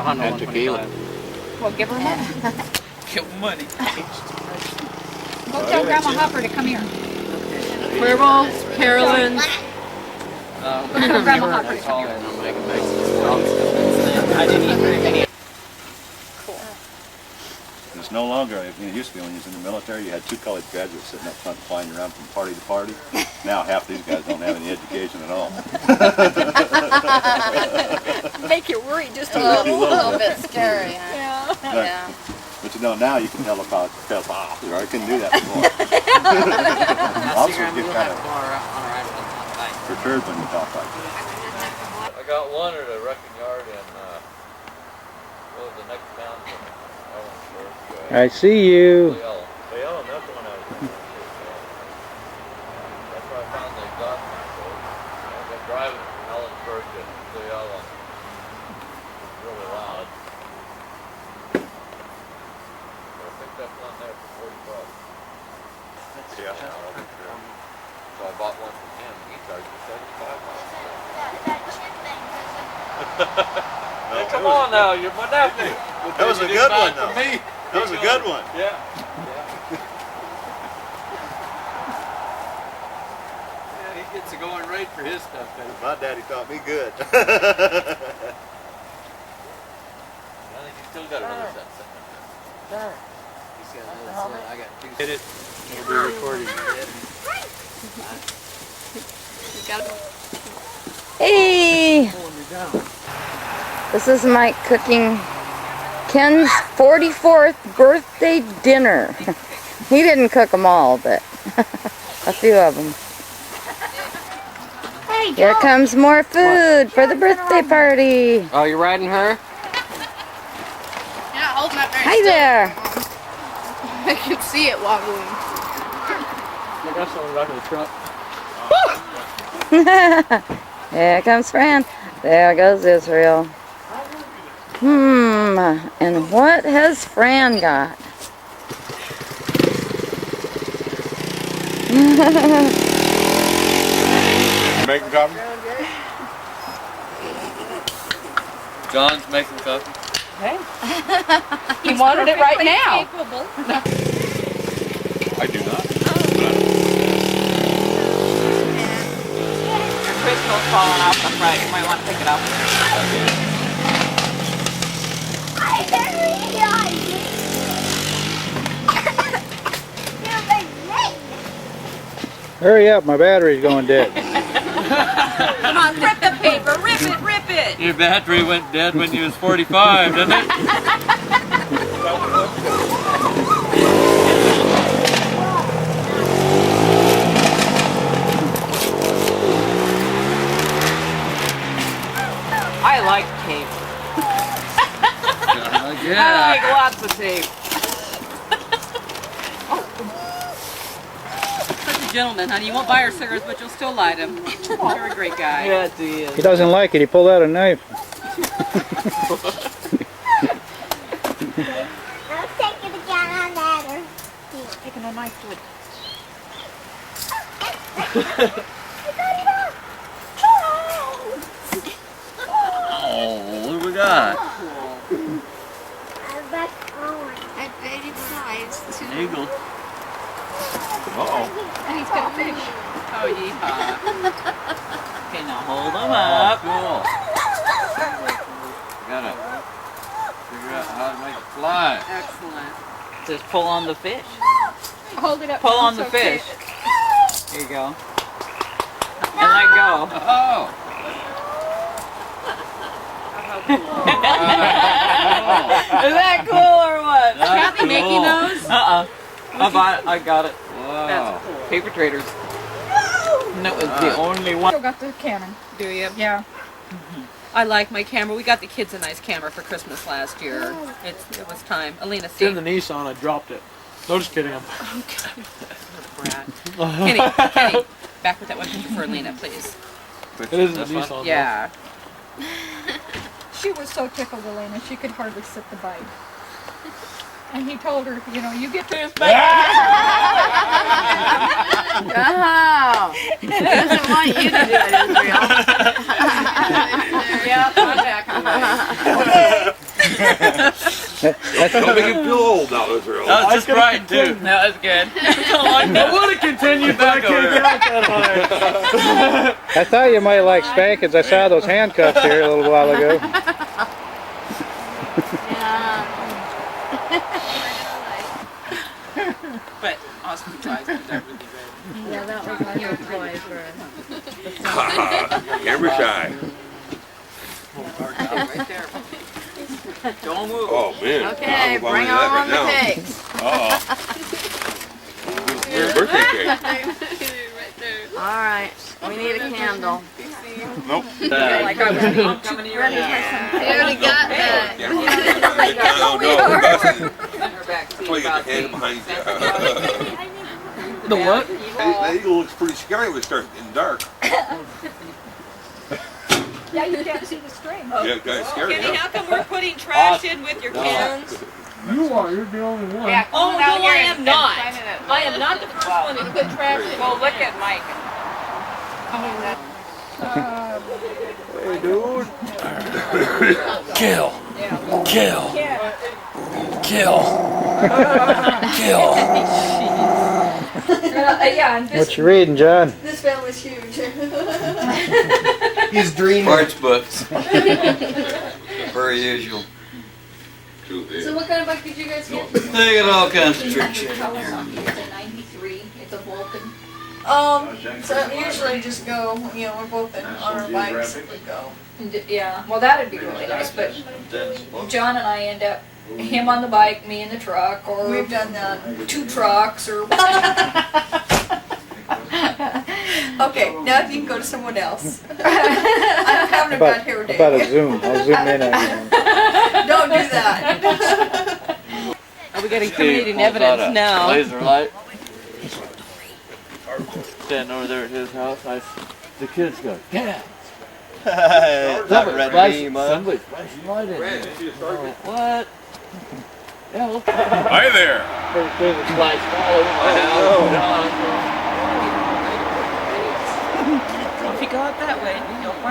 And tequila. Well, give her money. Give her money. Go tell Grandma Hopper to come here. Werewolf, Carolyn. Grandma Hopper to come here. It's no longer, it used to be when you was in the military, you had 2 college graduates sitting up front flying around from party to party. Now half these guys don't have any education at all. Make you worry just a A little. little bit scary, huh? Yeah. Yeah. But you know, now you can tell about I couldn't do that before. Officers get kind of perturbed when you talk like that. I got one at a wrecking yard in, what was the next town from Ellensburg? I see you. Leellen, that's the one I was in. That's where I found the exhaust manifold. I've been driving from Ellensburg to Leellen. It's really loud. But I picked up one there for $40. Yeah. So I bought one from him. He charged me $75. Hey, come on now, you're my nephew. That was a good one, though. That was a good one. Yeah. Yeah, he gets it going right for his stuff. My daddy taught me good. I think he's still got another set. He's got another set. I got 2 sets. Hit it. It'll be recording. Hey! This is Mike cooking Ken's 44th birthday dinner. He didn't cook them all, but a few of them. Hey, Here comes more food for the birthday party. Oh, you're riding her? Yeah, hold that very Hi there. I can see it wobbling. I got someone back in the truck. Here comes Fran. There goes Israel. And what has Fran got? Making coffee? John's making coffee. Hey. He wanted it right now. I do not. Your crystal's falling off the front. You might want to pick it up. Hurry up, my battery's going dead. Come on, rip the paper. Rip it, rip it. Your battery went dead when you was 45, didn't it? I like tape. I like lots of tape. Such a gentleman, honey. You won't buy her cigarettes, but you'll still light them. You're a great guy. Yeah, he is. He doesn't like it. He pulled out a knife. I'll take it again on that. Taking a knife to it. Oh, what do we got? I bet he flies too. An eagle. And he's got a fish. Oh, yeehaw. Okay, now hold them up. Cool. Gotta figure out how to make it fly. Excellent. Just pull on the fish. Hold it up. Pull on the fish. There you go. And let go. Oh! Is that cool or what? That's Kathy making cool. those? I got it. Wow. That's cool. Paper traders. And that was the only one. Still got the Canon. Do you? Yeah. I like my camera. We got the kids a nice camera for Christmas last year. It was time. Alina, It's see? in the Nissan. I dropped it. No, just kidding. Brat. Kenny, back with that one picture for Alina, please. It is in the This one? Nissan. Yeah. She was so tickled, Elena, she could hardly sit the bike. And he told her, you know, you get to his bike. Oh, he doesn't want you to do it, Israel. Yeah, I'm back on the Don't make him feel old now, Israel. That was just right, too. That was good. I would have continued, but I can't get out that high. I thought you might like spankings. I saw those handcuffs here a little while ago. But Austin tries to do that really good. Yeah, that was our new toy for Camera shy. Right there. Don't move. Oh, man. Okay, I'm bring that on the right cakes. now. Birthday cake. All right, we need a candle. Nope. Like I was I'm coming to your We already got that. No, no, that's in her back seat why you got about the hand the behind you. The what? That eagle looks pretty scary when it starts getting dark. Yeah, you can't see the string. Yeah, kind of scary, Kenny, huh? how come we're putting trash in with your cans? You are. You're the only one. Oh, no, I am not. I am not the first one to put trash in. Well, look at Mike. Hey, dude. Kill. Kill. Kill. Kill. Yeah, and What you reading, John? this family's huge. He's dreaming. Parts books. Per usual. So what kind of bike did you guys get? They got all kinds of trick shit in there. It's a 93. It's a Vulcan. So usually just go, you know, we're both on our bikes, we go. Yeah, well, that'd be really nice, but John and I end up, him on the bike, me in the truck, or We've done that. 2 trucks, or Okay, now you can go to someone else. I'm having a bad hair day. About a zoom. I'll zoom in on you. Don't do that. Are we getting incriminating evidence now? Laser light. Standing over there at his house, the kids go, yeah. Somebody's flashing light in there. What? Yeah, look. Hi there. There's a flash all over my house. If you go out that way, you'll find